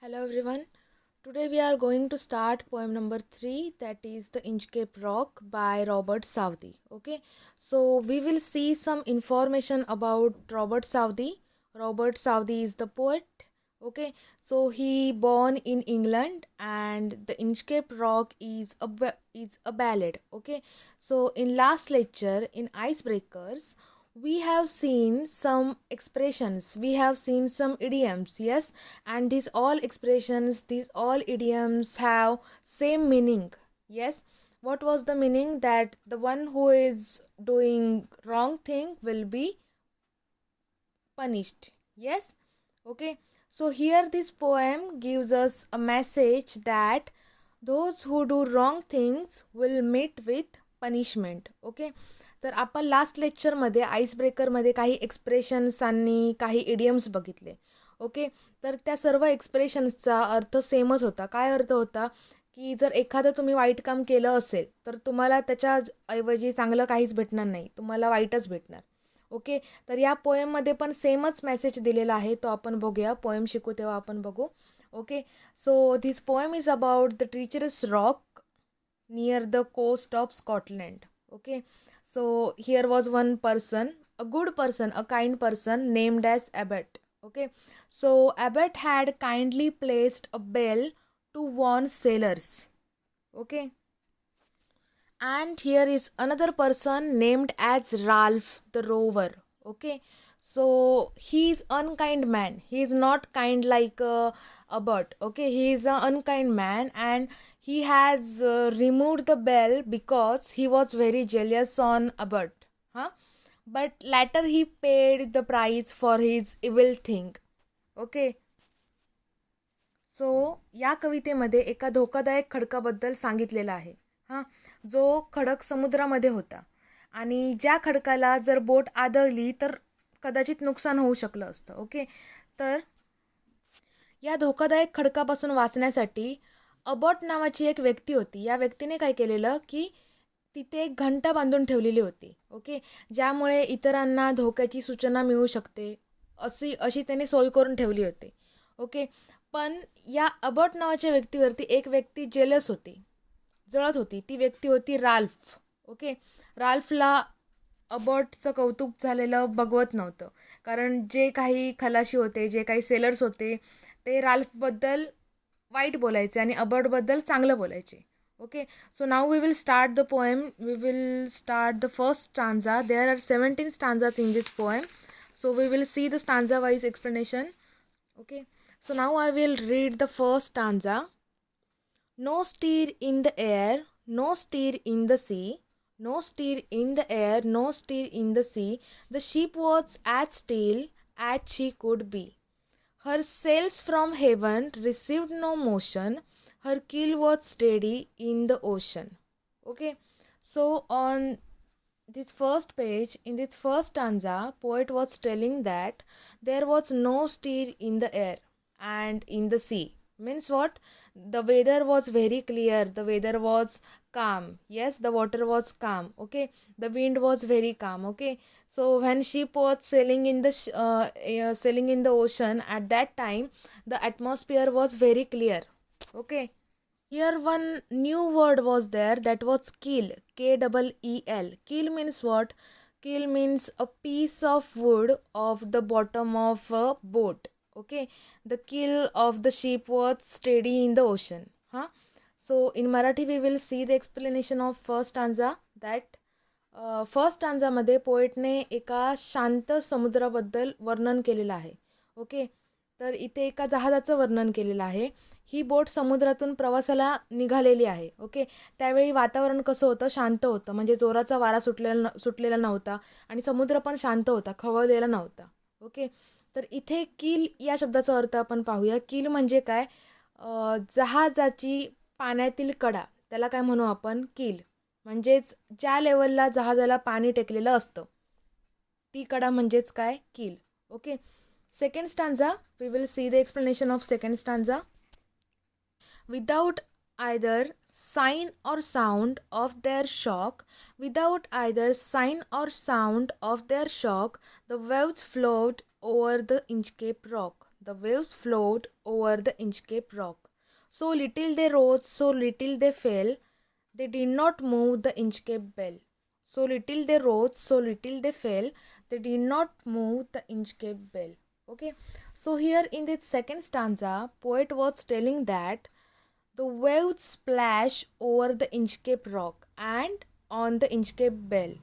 Hello everyone. Today we are going to start poem number 3, that is The Inchcape Rock by Robert Southey. Okay, so we will see some information about Robert Southey. Robert Southey is the poet. Okay, so he born in England and The Inchcape Rock is a ballad. Okay, so in last lecture in Icebreakers we have seen some expressions, we have seen some idioms, yes, and these all expressions, these all idioms have same meaning. Yes, what was the meaning? That the one who is doing wrong thing will be punished. Yes, okay, so here this poem gives us a message that those who do wrong things will meet with punishment. Okay, तर आपण last लेक्चरमध्ये आईसब्रेकरमध्ये काही expressions आणि काही idioms बघितले. Okay, तर त्या सर्व एक्सप्रेशन्सचा अर्थ सेमच होता. काय अर्थ होता की जर एखादं तुम्ही वाईट काम केलं असेल तर तुम्हाला त्याच्या ऐवजी चांगलं काहीच भेटणार नाही, तुम्हाला वाईटच भेटणार. ओके, तर या पोएममध्ये पण सेमच मेसेज दिलेला आहे, तो आपण बघूया. पोएम शिकू तेव्हा आपण बघू. Okay, so this poem is about the treacherous rock near the coast of Scotland. Okay, so here was one person, a good person, a kind person named as Abbot. Okay, so Abbot had kindly placed a bell to warn sailors. Okay, and here is another person named as Ralph the rover. Okay, so he is unkind man, he is not kind like a bird. Okay, he is an unkind man and he has removed the bell because he was very jealous on a bird. Huh? But later he paid the price for his evil thing. Okay, सो या कवितेमध्ये एका धोकादायक खडकाबद्दल सांगितलेलं आहे. हां, जो खडक समुद्रामध्ये होता आणि ज्या खडकाला जर बोट आदळली तर कदाचित नुकसान होऊ शकलं असतं. ओके, तर या धोकादायक खडकापासून वाचण्यासाठी अबॉट नावाची एक व्यक्ती होती. या व्यक्तीने काय केलेलं की तिथे एक घंटा बांधून ठेवलेली होती. ओके, ज्यामुळे इतरांना धोक्याची सूचना मिळू शकते, अशी अशी त्याने सोय करून ठेवली होती. ओके, पण या अबॉट नावाच्या व्यक्तीवरती एक व्यक्ती जेलस होती, जळत होती. ती व्यक्ती होती राल्फ. ओके, राल्फला अबॉटचं कौतुक झालेलं बघवत नव्हतं, कारण जे काही खलाशी होते, जे काही सेलर्स होते, ते राल्फबद्दल वाईट बोलायचे आणि अबॉटबद्दल चांगलं बोलायचे. Okay, so now we will start the poem. We will start the first stanza. There are 17 stanzas in this poem, so we will see the stanza wise explanation. Okay, so now I will read the first stanza. No steer in the air, no steer in the sea, no steer in the air, no steer in the sea, the ship was as still as she could be. Her sails from heaven received no motion, her keel was steady in the ocean. Okay, so on this first page, in this first stanza, poet was telling that there was no steer in the air and in the sea. Means what? The weather was very clear, the weather was calm. Yes, the water was calm. Okay, the wind was very calm. Okay, so when ship was sailing in the sailing in the ocean, at that time the atmosphere was very clear. Okay, here one new word was there, that was keel. K-double-E-L. Keel means what? Keel means a piece of wood of the bottom of a boat. Okay, the keel of the ship was steady in the ocean. Huh? So in Marathi we will see the explanation of first stanza. That first स्टांजामध्ये पोएटने एका शांत समुद्राबद्दल वर्णन केलेलं आहे. Okay, तर इथे एका जहाजाचं वर्णन केलेलं आहे. ही बोट समुद्रातून प्रवासाला निघालेली आहे. ओके, त्यावेळी वातावरण कसं होतं? शांत होतं, म्हणजे जोराचा वारा सुटलेला नव्हता आणि समुद्र पण शांत होता, खवळलेला नव्हता. ओके, तर इथे कील या शब्दाचा अर्थ आपण पाहूया. कील म्हणजे काय? जहाजाची पाण्यातील कडा, त्याला काय म्हणू आपण? कील. म्हणजेच ज्या लेवलला जहाजाला पाणी टेकलेलं असतं, ती कडा म्हणजेच काय? कील. Okay, second stanza, we will see the explanation of second stanza. Without either sign or sound of their shock, without either sign or sound of their shock, the waves flowed over the Inchcape Rock. the waves flowed over the Inchcape rock. So little they rose, so little they fell, they did not move the Inchcape bell. So little they rose, so little they fell, they did not move the Inchcape bell. Okay, so here in this second stanza, poet was telling that the waves splash over the Inchcape rock and on the Inchcape bell.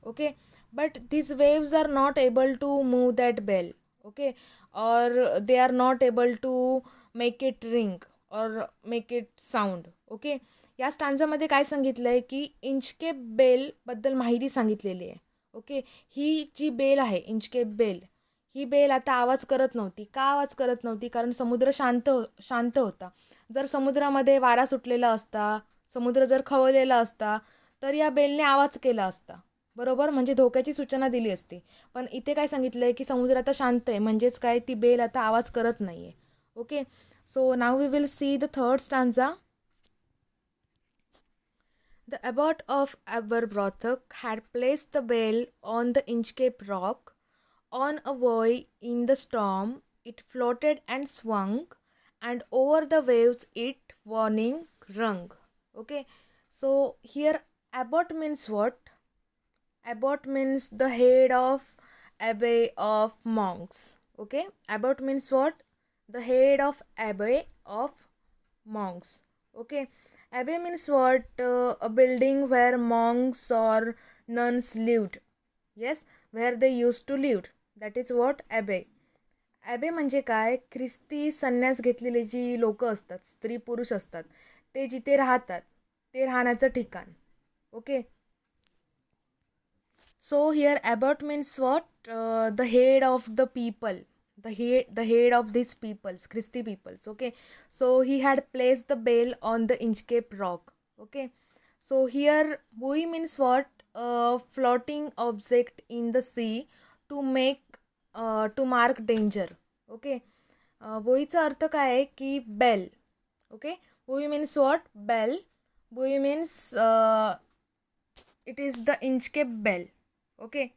Okay, but these waves are not able to move that bell. Okay, or they are not able to make it ring or make it sound. Okay, या स्टांजामध्ये काय सांगितलं आहे की Inchcape बेलबद्दल माहिती सांगितलेली आहे. Okay, ही जी bell आहे Inchcape bell, ही bell आता आवाज करत नव्हती. का आवाज करत नव्हती? कारण समुद्र शांत होता. जर समुद्रामध्ये वारा सुटलेला असता, समुद्र जर खवळलेला असता, तर या बेलने आवाज केला असता. बरोबर, म्हणजे धोक्याची सूचना दिली असती. पण इथे काय सांगितलं आहे की समुद्र आता शांत आहे, म्हणजेच काय, ती बेल आता आवाज करत नाही आहे. Okay, so now we will see the third stanza. The abbot of Aberbrothock had placed the bell on the Inchcape rock. On a buoy in the storm, it floated and swung, and over the waves it warning rung. Okay, so here abbot means what? Abbot means the head of abbey of monks. Okay, abbot means what? The head of abbey of monks. Okay, abbey means what? A building where monks or nuns lived. Yes, where they used to live. That is what abbey. ॲबे म्हणजे काय? ख्रिस्ती संन्यास घेतलेले जी लोक असतात, स्त्री पुरुष असतात, ते जिथे राहतात ते राहण्याचं ठिकाण. Okay, so here abbot means what? The head of the people, the head of these peoples, Christi peoples. Okay, so he had placed the bell on the Inchcape rock. Okay, so here buoy means what? A floating object in the sea to mark danger. Okay, बुईचा अर्थ काय आहे की bell. Okay, buoy means what? Bell. Buoy means it is the Inchcape bell. Okay,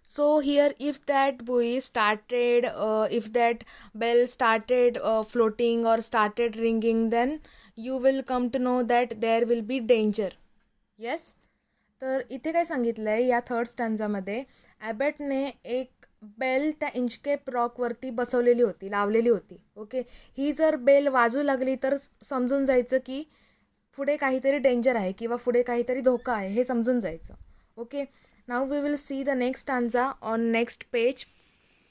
so here if that buoy started if that bell started floating or started ringing, then you will come to know that there will be danger. Yes, तर इथे काय सांगितलं आहे या third स्टँजामध्ये, ॲबॅटने एक bell त्या Inchcape रॉकवरती बसवलेली होती, लावलेली होती. ओके, ही जर बेल वाजू लागली तर समजून जायचं की पुढे काहीतरी डेंजर आहे किंवा पुढे काहीतरी धोका आहे, हे समजून जायचं. Okay, now we will see the next stanza on next page.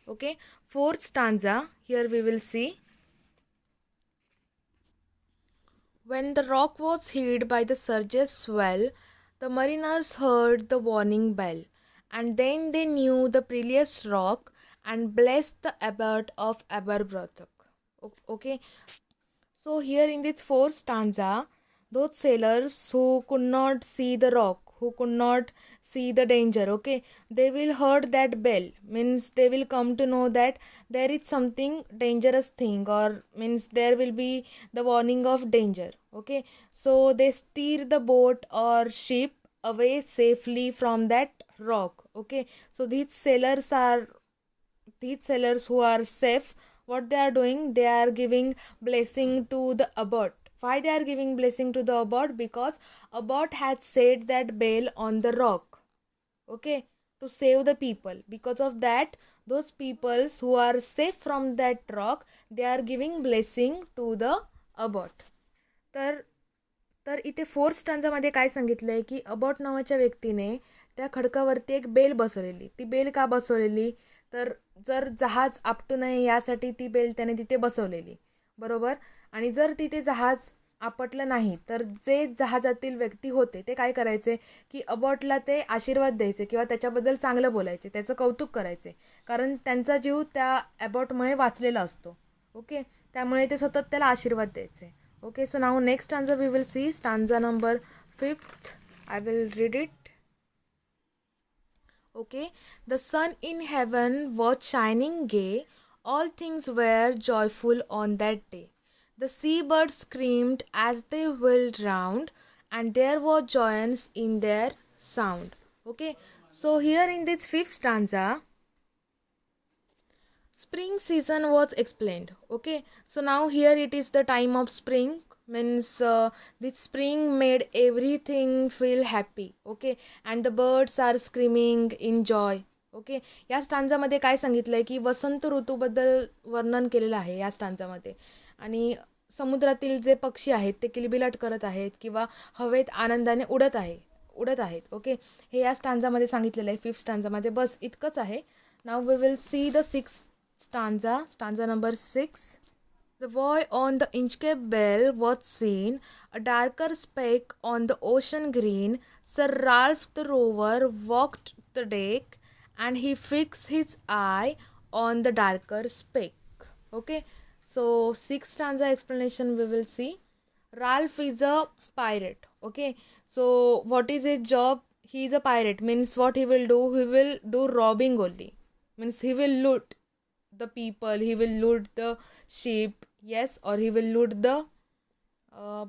Okay, fourth stanza, here we will see. When the rock was hid by the surge's swell, the mariners heard the warning bell, and then they knew the perilous rock and blessed the abbot of Aberbrothock. Okay, so here in this fourth stanza, those sailors who could not see the rock, who could not see the danger, okay, they will heard that bell, means they will come to know that there is something dangerous thing, or means there will be the warning of danger. Okay, so they steer the boat or ship away safely from that rock. Okay, so these sailors who are safe, what they are doing, they are giving blessing to the abbot. Why they are giving blessing to the abbot? Because abbot had set that bell on the rock. Okay, to save the people. Because of that, those peoples who are safe from that rock, they are giving blessing to the abbot. तर इथे fourth स्टांजामध्ये काय सांगितलं आहे की Abbott नावाच्या व्यक्तीने त्या खडकावरती एक बेल बसवलेली. ती बेल का बसवलेली? तर जर जहाज आपटू नये यासाठी ती बेल त्याने तिथे बसवलेली. बरोबर, आणि जर तिथे जहाज आपटलं नाही तर जे जहाजातील व्यक्ती होते ते काय करायचे की अबॉटला ते आशीर्वाद द्यायचे किंवा त्याच्याबद्दल चांगलं बोलायचे, त्याचं कौतुक करायचे, कारण त्यांचा जीव त्या अबॉटमुळे वाचलेला असतो. ओके, त्यामुळे ते सतत त्याला आशीर्वाद द्यायचे. Okay, so now next stanza we will see, stanza number 5th. I will read it. Okay, the sun in heaven was shining gay, all things were joyful on that day. The seabirds screamed as they wheeled round, and there was joyance in their sound. Okay, so here in this fifth stanza, Spring season was explained. Okay, so now here it is the time of spring, means the spring made everything feel happy. Okay, and the birds are screaming in joy. Okay, या स्टांजामध्ये काय सांगितलं आहे की वसंत ऋतूबद्दल वर्णन केलेलं आहे या स्टांजामध्ये. आणि समुद्रातील जे पक्षी आहेत ते किलबिलाट करत आहेत किंवा हवेत आनंदाने उडत आहेत. ओके, हे या स्टांजामध्ये सांगितलेलं आहे, फिफ्थ स्टांजामध्ये. बस इतकंच आहे. Now we will see the six stanza number 6. The boy on the Inchcape Bell was seen, a darker speck on the ocean green. Sir Ralph the rover walked the deck, and he fixed his eye on the darker speck. Okay, so sixth stanza explanation we will see. Ralph is a pirate. Okay, so what is his job? He is a pirate, means what he will do? He will do robbing only, means he will loot the people, he will loot the ship, yes, or he will loot the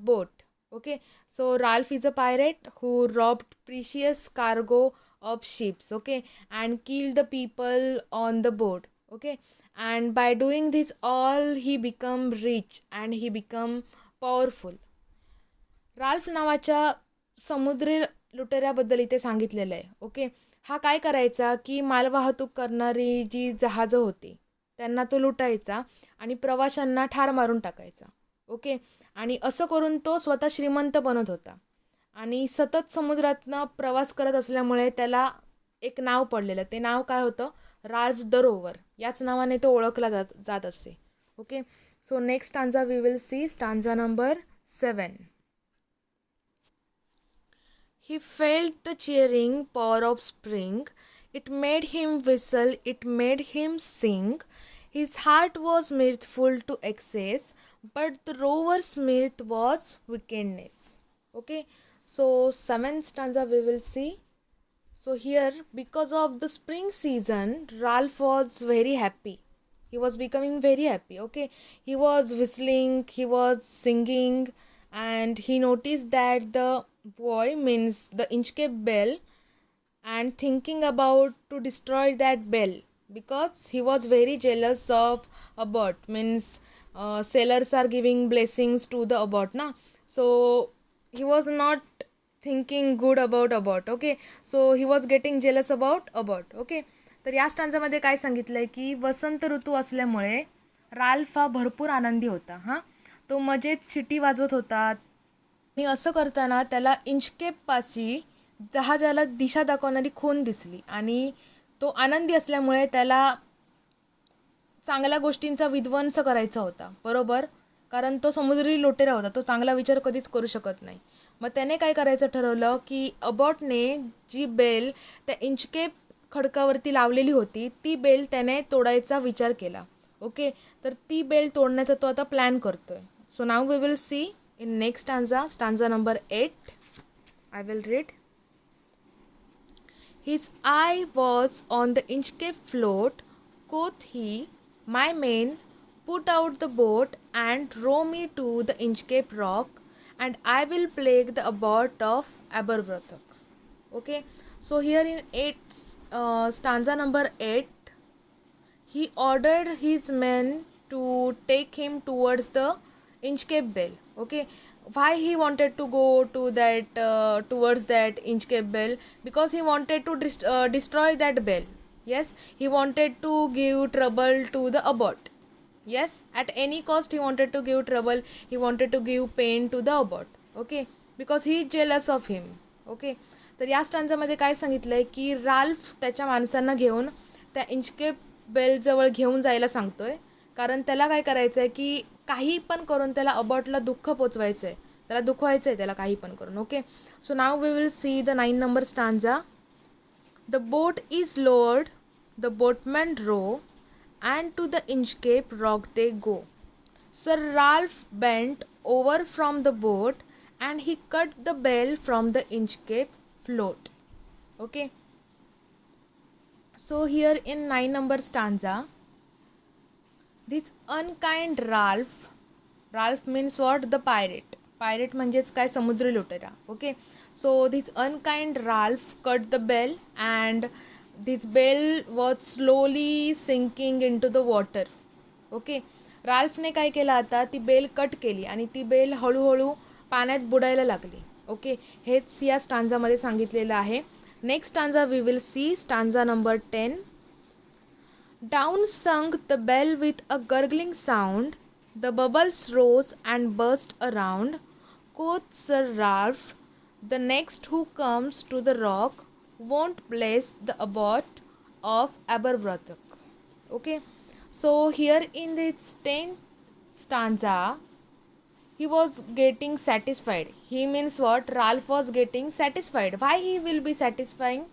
boat. Okay, so Ralph is a pirate who robbed precious cargo of ships. Okay, and killed the people on the boat. Okay, and by doing this all he become rich and he become powerful. Ralph नावाच्या समुद्री लुटेऱ्याबद्दल इथे सांगितलेलं आहे. Okay, हा काय करायचा की मालवाहतूक करणारी जी जहाजं होती त्यांना तो लुटायचा आणि प्रवाशांना ठार मारून टाकायचा. ओके, आणि असं करून तो स्वतः श्रीमंत बनत होता. आणि सतत समुद्रातनं प्रवास करत असल्यामुळे त्याला एक नाव पडलेलं. ते नाव काय होतं? Ralph the Rover. याच नावाने तो ओळखला जात असे. Okay, so next stanza we will see stanza number 7. He felt the cheering power of spring. It made him whistle, it made him sing. His heart was mirthful to excess, but the rover's mirth was wickedness. Okay, so seventh stanza we will see. So here, because of the spring season, Ralph was very happy. He was becoming very happy. Okay, he was whistling, he was singing, and he noticed that the boy, means the Inchcape Bell, and thinking about to destroy that bell because he was very jealous of abbot, means sailors are giving blessings to the abbot na, so he was not thinking good about abbot. Okay, so he was getting jealous about abbot. Okay, तर या स्टांजामध्ये काय सांगितलं आहे की वसंत ऋतू असल्यामुळे Ralph हा भरपूर आनंदी होता. हां, तो मजेत शिटी वाजवत होता. आणि असं करताना त्याला इंचकेपपाशी जहाजाला दिशा दाखवणारी खूण दिसली आणि तो आनंदी असल्यामुळे त्याला चांगल्या गोष्टींचा विध्वंस करायचा होता. बरोबर, कारण तो समुद्री लुटेरा होता, तो चांगला विचार कधीच करू शकत नाही. मग त्याने काय करायचं ठरवलं की अबॉटने जी बेल त्या इंचकेप खडकावरती लावलेली होती ती बेल त्याने तोडायचा विचार केला. ओके, तर ती बेल तोडण्याचा तो आता प्लॅन करतोय. So now we will see in next stanza number 8. I will read. His eye was on the Inchcape float. Quoth he, my men, put out the boat and row me to the Inchcape rock, and I will plague the abbot of Aberbrothock. Okay, so here in stanza number 8, he ordered his men to take him towards the Inchcape Bell. Okay, why he wanted to go to that towards that Inchcape Bell? Because he wanted to destroy that bell. Yes, he wanted to give trouble to the abbot. Yes, at any cost he wanted to give trouble, he wanted to give pain to the abbot. Okay, because he is jealous of him. Okay, तर या स्टांजामध्ये काय सांगितलं आहे की Ralph त्याच्या माणसांना घेऊन त्या इंचकेप बेलजवळ घेऊन जायला सांगतोय. कारण त्याला काय करायचं आहे की काही पण करून त्याला अबॉटला दुःख पोचवायचं आहे, त्याला दुखवायचं आहे त्याला काही पण करून. Okay, so now we will see the 9 number stanza. The boat is lowered, the boatman row, and to the Inchcape rock they go. Sir Ralph bent over from the boat and he cut the bell from the Inchcape float. Okay, so here in 9 number stanza, this unkind Ralph means what? The pirate म्हणजेच काय? समुद्री लुटेरा. Okay, so this unkind Ralph cut the bell and this bell was slowly sinking into the water. Okay, राल्फने काय केलं, आता ती bell cut केली आणि ती बेल हळूहळू पाण्यात बुडायला लागली. ओके, हेच या स्टांजामध्ये सांगितलेलं आहे. Next stanza we will see, stanza number 10. Down sunk the bell with a gurgling sound. The bubbles rose and burst around. Quoth Sir Ralph, the next who comes to the rock won't bless the abbot of Aberbrothock. Okay, so here in this 10th stanza, he was getting satisfied. He means what? Ralph was getting satisfied. Why he will be satisfying?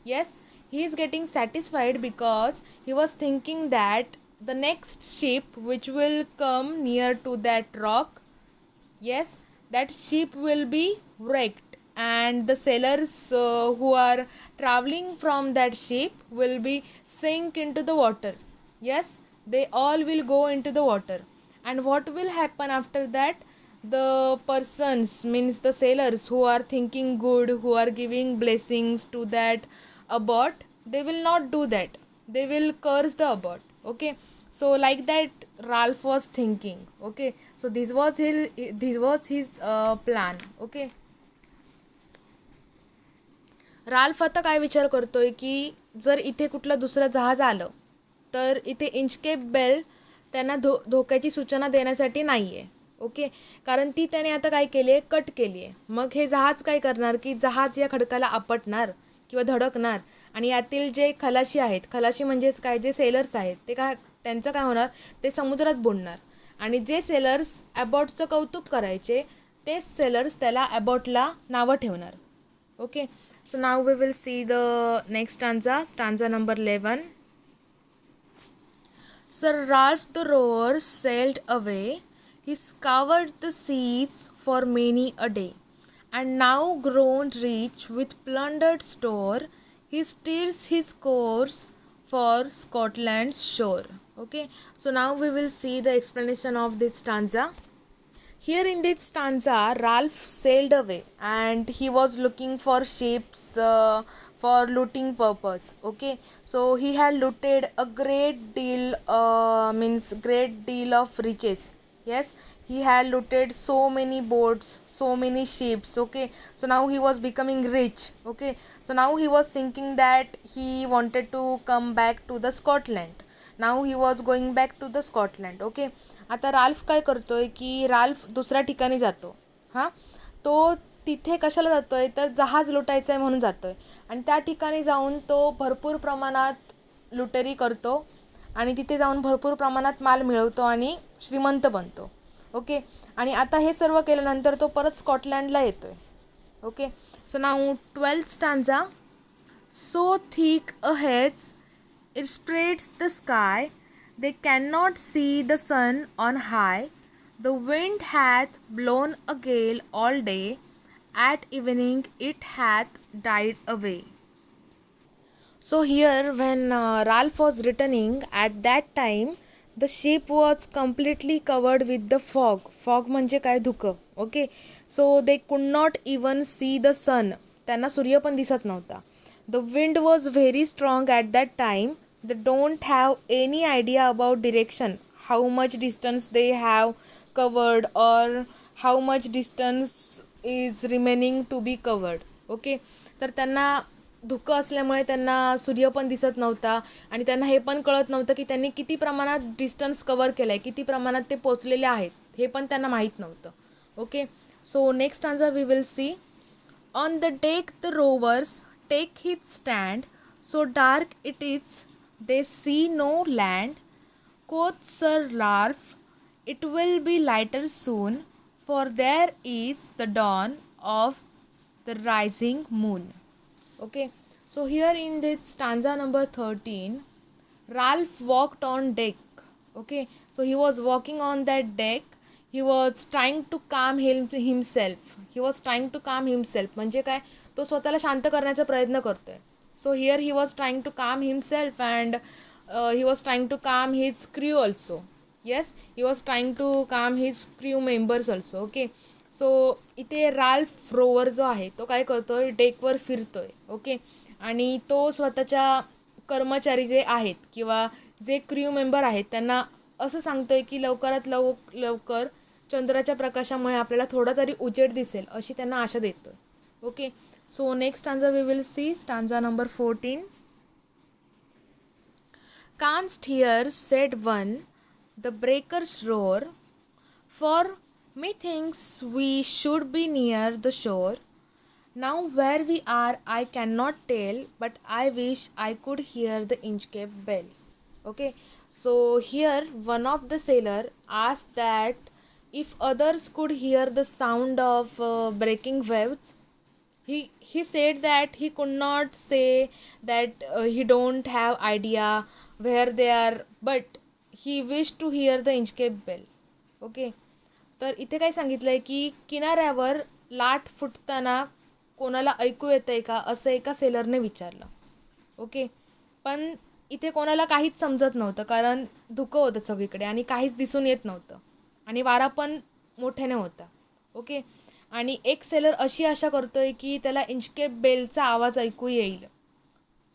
Yes, he is getting satisfied because he was thinking that the next ship which will come near to that rock, yes, that ship will be wrecked, and the sailors who are traveling from that ship will be sink into the water. Yes, they all will go into the water. And what will happen after that? The persons, means the sailors who are thinking good, who are giving blessings to that abbot, they will not do that. They will curse the abbot. Okay, so like that Ralph was thinking. Okay, so this was his plan. Okay, Ralph आता काय विचार करतोय की जर इथे कुठलं दुसरं जहाज आलं तर इथे इंचकेप बेल त्यांना धोक्याची सूचना देण्यासाठी नाही आहे. ओके, कारण ती त्याने आता काय केली आहे, कट केली आहे. मग हे जहाज काय करणार की जहाज या खडकाला आपटणार किंवा धडकणार आणि यातील जे खलाशी आहेत, खलाशी म्हणजेच काय, जे सेलर्स आहेत ते काय, त्यांचं काय होणार, ते समुद्रात बुडणार. आणि जे सेलर्स ॲबॉटचं कौतुक करायचे तेच सेलर्स त्याला ॲबॉटला नावं ठेवणार. Okay, so now we will see the next stanza, stanza number 11. Sir Ralph the rower sailed away. He scoured the seas for many a day, and now grown rich with plundered store, he steers his course for Scotland's shore. Okay, so now we will see the explanation of this stanza. Here in this stanza, Ralph sailed away and he was looking for ships for looting purpose. Okay, so he had looted a great deal, means great deal of riches. Yes, he had looted so many boats, so many ships. Okay, so now he was becoming rich. Okay, so now he was thinking that he wanted to come back to the Scotland. Now he was going back to the Scotland. Okay, आता Ralph काय करतो आहे की Ralph दुसऱ्या ठिकाणी जातो. हां, तो तिथे कशाला जातो आहे तर जहाज लुटायचं आहे म्हणून जातो आहे. आणि त्या ठिकाणी जाऊन तो भरपूर प्रमाणात लुटेरी करतो आणि तिथे जाऊन भरपूर प्रमाणात माल मिळवतो आणि श्रीमंत बनतो. ओके, आणि आता हे सर्व केल्यानंतर तो परत स्कॉटलँडला येतो आहे. Okay, so now 12th stanza. So thick a heads it spreads the sky, they cannot see the sun on high. The wind hath blown a gale all day, at evening it hath died away. So here when Ralph was returning, at that time the ship was completely covered with the fog. Fog म्हणजे काय, धुकं. Okay, so they could not even see the sun. त्यांना सूर्य पण दिसत नव्हता. The wind was very strong at that time. They don't have any idea about direction, how much distance they have covered or how much distance is remaining to be covered. Okay, तर त्यांना धुकं असल्यामुळे त्यांना सूर्य पण दिसत नव्हता आणि त्यांना हे पण कळत नव्हतं की त्यांनी किती प्रमाणात डिस्टन्स कवर केलं आहे, किती प्रमाणात ते पोचलेले आहेत, हे पण त्यांना माहीत नव्हतं. Okay, so next answer we will see. On the deck the rovers take his stand, so dark it is they see no land. Quoth Sir Ralph, it will be lighter soon, for there is the dawn of the rising moon. Okay, so here in this stanza number 13, Ralph walked on deck. Okay, so he was walking on that deck. He was trying to calm himself. He was trying to calm himself म्हणजे काय, तो स्वतःला शांत करण्याचा प्रयत्न करतोय. So here he was trying to calm himself and he was trying to calm his crew also. Yes, he was trying to calm his crew members also. Okay, so इथे Ralph rover जो आहे तो काय करतोय, डेकवर फिरतोय. Okay, आणि तो स्वतःच्या कर्मचारी जे आहेत किंवा जे क्रू मेंबर आहेत त्यांना असं सांगतोय की लवकरात लवकर चंद्राच्या प्रकाशामुळे आपल्याला थोडा तरी उजेड दिसेल अशी त्यांना आशा देतो. Okay, so next stanza we will see stanza number 14. Canst hear, said one, the breakers roar, for methinks we should be near the shore. Now where we are I cannot tell, but I wish I could hear the Inchcape bell. Okay, so here one of the sailor asked that if others could hear the sound of breaking waves. He said that he could not say that he don't have idea where they are, but he wished to hear the Inchcape bell. Okay, तर इथे काय सांगितलं आहे की किनाऱ्यावर लाट फुटताना कोणाला ऐकू येतं आहे का असं एका सेलरने विचारलं. ओके, पण इथे कोणाला काहीच समजत नव्हतं कारण धुकं होतं सगळीकडे आणि काहीच दिसून येत नव्हतं आणि वारा पण मोठ्याने होता. ओके, आणि एक सेलर अशी आशा करतोय की त्याला इंचकेप बेलचा आवाज ऐकू येईल,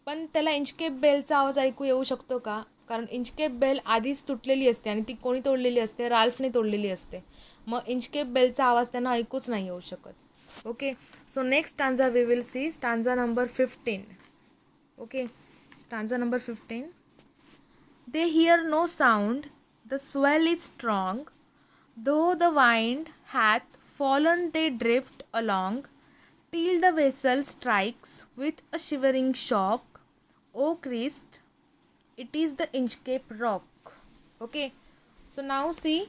पण त्याला इंचकेप बेलचा आवाज ऐकू येऊ शकतो का? कारण इंचकेप बेल आधीच तुटलेली असते आणि ती कोणी तोडलेली असते? राल्फने तोडलेली असते. मग इंचकेप बेलचा आवाज त्यांना ऐकूच नाही येऊ शकत. Okay, so next stanza we will see stanza number 15. Okay, stanza number 15. They hear no sound, the swell is strong, though the wind hath fallen they drift along, till the vessel strikes with a shivering shock. O Christ, it is the Inchcape rock. Okay, so now see,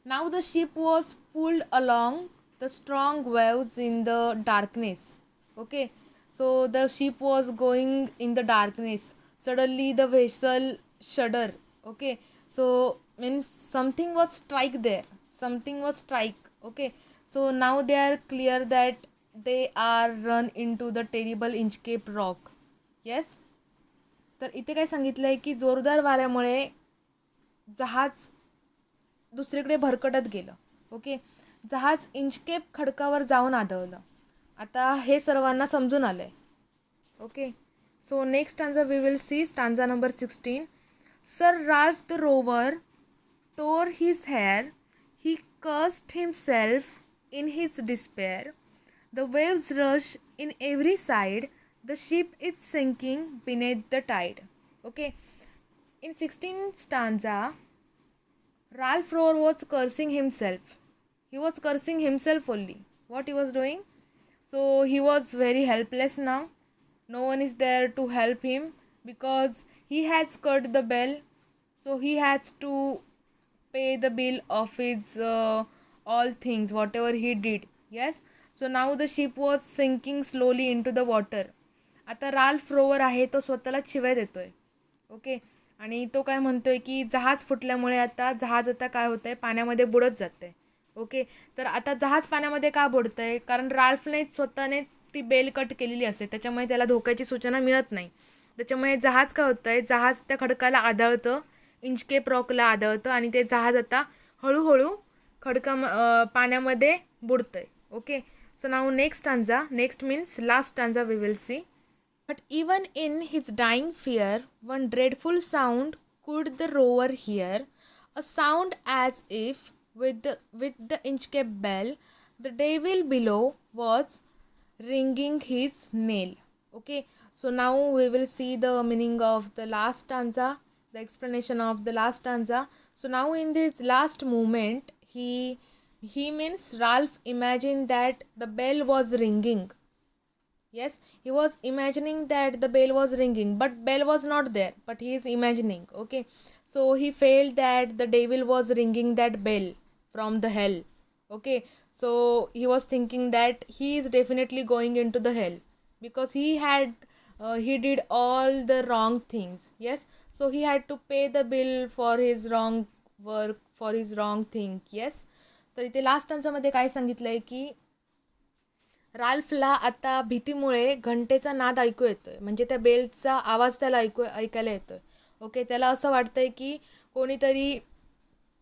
now the ship was pulled along the strong waves in the darkness. Okay, so the ship was going in the darkness. Suddenly the vessel shudder. Okay, so means something was strike there, something was strike. Okay, so now they are clear that they are run into the terrible Inchcape rock. Yes, तर इथे काय सांगितलं आहे की जोरदार वाऱ्यामुळे जहाज दुसरीकडे भरकटत गेलं. ओके, जहाज इंचकेप खडकावर जाऊन आदळलं. आता हे सर्वांना समजून आलं आहे. Okay, so next stanza we will see stanza number 16. Sir Ralph the rover tore his hair, he cursed himself in his despair. The waves rush in every side, the ship is sinking beneath the tide. Okay, in 16th stanza, Ralph Rohr was cursing himself. He was cursing himself only. What he was doing? So he was very helpless now. No one is there to help him because he has cut the bell. So he has to pay the bill of his all things, whatever he did. Yes. So now the ship was sinking slowly into the water. आता Ralph rover आहे तो स्वतःला शिव्या देतोय. Okay, आणि तो काय म्हणतोय की जहाज फुटल्यामुळे आता जहाज काय होतं आहे, पाण्यामध्ये बुडत जातं आहे. ओके, तर आता जहाज पाण्यामध्ये का बुडतं आहे? कारण राल्फने स्वतःने ती बेल कट केलेली असते, त्याच्यामुळे त्याला धोक्याची सूचना मिळत नाही. त्याच्यामुळे जहाज काय होतं आहे, जहाज त्या खडकाला आदळतं, इंचकेप रॉकला आदळतं आणि ते जहाज आता हळूहळू पाण्यामध्ये बुडतं आहे. Okay, so now next stanza, next means last stanza we will see. But even in his dying fear, one dreadful sound could the rover hear, a sound as if with the Inchcape bell, the devil below was ringing his knell. Okay, so now we will see the meaning of the last stanza, the explanation of the last stanza. So now in this last moment, he means Ralph imagined that the bell was ringing. Yes, he was imagining that the bell was ringing, but bell was not there, but he is imagining. Okay, so he felt that the devil was ringing that bell from the hell. Okay, so he was thinking that he is definitely going into the hell because he did all the wrong things. Yes, so he had to pay the bill for his wrong work, for his wrong thing. Yes, तर इथे last स्टांजामध्ये काय सांगितलं आहे की राल्फला आता भीतीमुळे घंटेचा नाद ऐकू येतोय, म्हणजे त्या बेलचा आवाज त्याला ऐकायला येतोय. ओके, त्याला असं वाटतंय की कोणीतरी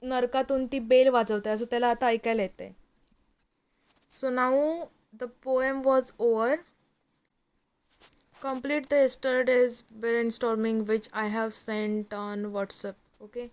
नरकातून ती बेल वाजवतंय असं त्याला आता ऐकायला येतंय. So now the poem was over. complete the yesterday's brainstorming which I have sent on WhatsApp. Okay.